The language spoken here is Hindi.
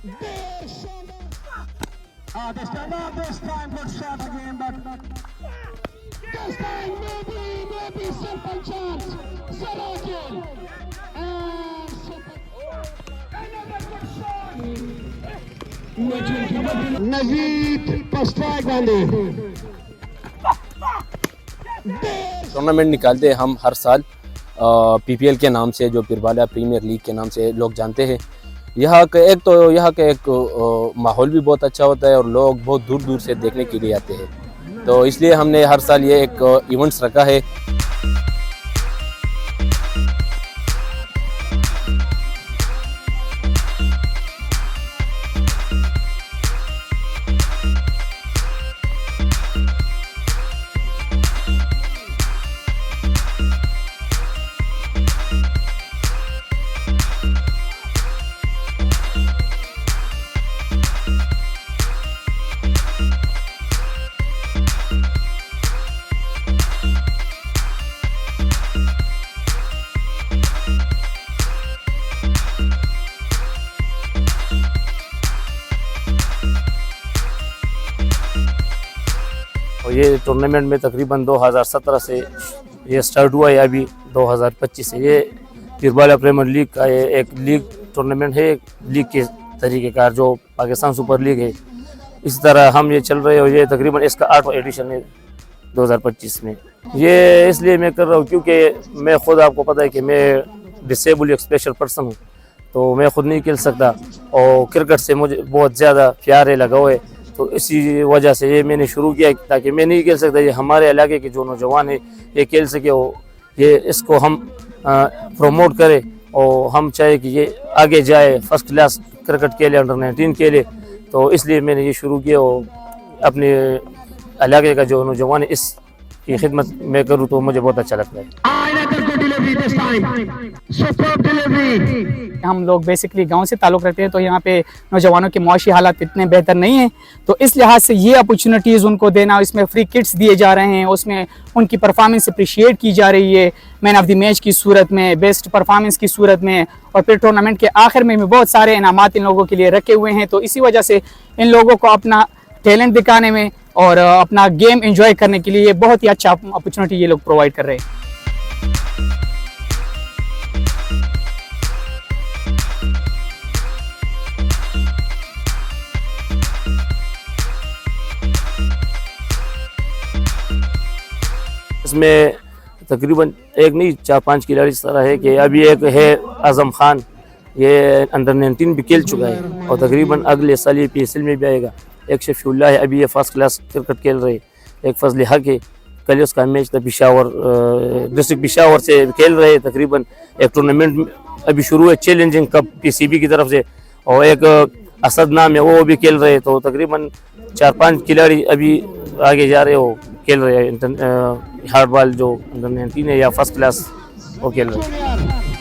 This time, not this time, good shot again, but this time maybe simple chance. Zero kill. And simple. Another good shot. Najeed per strike Gandhi. Tournament निकालते हैं हम हर साल पीपीएल के नाम से, जो पिरबाला प्रीमियर लीग के नाम से लोग जानते हैं। यहाँ का एक माहौल भी बहुत अच्छा होता है और लोग बहुत दूर दूर से देखने के लिए आते हैं, तो इसलिए हमने हर साल ये एक इवेंट्स रखा है। और ये टूर्नामेंट में तकरीबन 2017 से ये स्टार्ट हुआ है, अभी 2025 से ये पिरबाला प्रीमियर लीग का एक लीग टूर्नामेंट है, एक लीग के तरीक़ेकार जो पाकिस्तान सुपर लीग है। इस तरह हम ये चल रहे हैं और ये तकरीबन इसका 8वां एडिशन है 2025 में। ये इसलिए मैं कर रहा हूँ क्योंकि मैं खुद, आपको पता है कि मैं डिसेबल एक स्पेशल पर्सन हूँ, तो मैं खुद नहीं खेल सकता और क्रिकेट से मुझे बहुत ज़्यादा प्यार है, लगाव है, तो इसी वजह से ये मैंने शुरू किया ताकि मैं नहीं खेल सकता, ये हमारे इलाके के जो नौजवान हैं ये खेल सके, ये इसको हम प्रमोट करें और हम चाहे कि ये आगे जाए, फर्स्ट क्लास क्रिकेट खेले, अंडर-19 खेले, तो इसलिए मैंने ये शुरू किया और अपने इलाके का जो नौजवान है इसकी खिदमत मैं करूँ तो मुझे बहुत अच्छा लगता है। हम लोग बेसिकली गांव से ताल्लुक़ रखते हैं, तो यहाँ पे नौजवानों के माशी हालात इतने बेहतर नहीं हैं, तो इस लिहाज से ये अपॉर्चुनिटीज़ उनको देना, इसमें फ्री किट्स दिए जा रहे हैं, उसमें उनकी परफॉर्मेंस अप्रिशिएट की जा रही है मैन ऑफ द मैच की सूरत में, बेस्ट परफॉर्मेंस की सूरत में, और फिर टूर्नामेंट के आखिर में भी बहुत सारे इनामात इन लोगों के लिए रखे हुए हैं। तो इसी वजह से इन लोगों को अपना टैलेंट दिखाने में और अपना गेम एंजॉय करने के लिए बहुत ही अच्छा अपॉर्चुनिटी ये लोग प्रोवाइड कर रहे हैं। इसमें तकरीबन एक नहीं 4-5 खिलाड़ी इस तरह है कि अभी एक है आज़म खान, ये अंडर-19 भी खेल चुका है और तकरीबन अगले साल ये PSL में भी आएगा। एक शफीउल्लाह है, अभी ये फर्स्ट क्लास क्रिकेट खेल रहे। एक फजल हक है, कल उसका मैच था पिशावर, डिस्ट्रिक्ट पिशावर से खेल रहे। तकरीबन एक टूर्नामेंट अभी शुरू है, चैलेंजिंग कप PCB की तरफ से, और एक असद नाम है वो भी खेल रहे। तो तकरीबन 4-5 खिलाड़ी अभी आगे जा रहे हो, खेल रहे हैं हार्ड बॉल जो अंडर-19 है या फर्स्ट क्लास वो खेल रहे हैं।